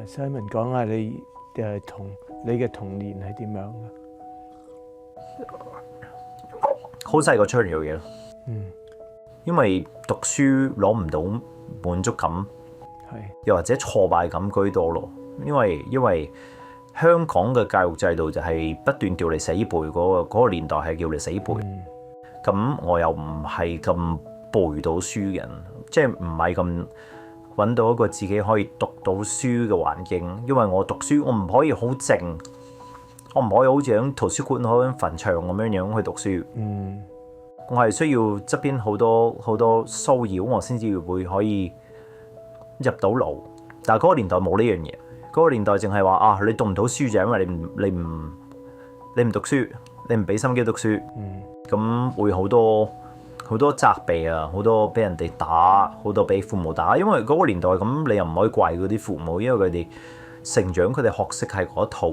Simon 講下你你嘅童年係點樣嘅？好細個出嚟做嘢咯，因為讀書攞唔到滿足感，又或者挫敗感居多咯。因為香港嘅教育制度就係不斷叫你死背，嗰個年代係叫你死背。咁我又唔係咁背到書嘅人，即係唔係咁揾到一個自己可以讀到書嘅環境。因為我讀書我唔可以好靜，我唔可以好似喺圖書館好似墳場咁樣去讀書。我係需要側邊好多騷擾，我先至會可以入到腦。但係嗰個年代冇呢樣嘢，嗰個年代淨係話啊，你讀唔到書就因為你唔讀書，你唔俾心機讀書，咁會好多責備啊，好多俾人哋打，好多俾父母打。因為嗰個年代咁，你又唔可以怪嗰啲父母，因為佢哋成長佢哋學識係嗰一套。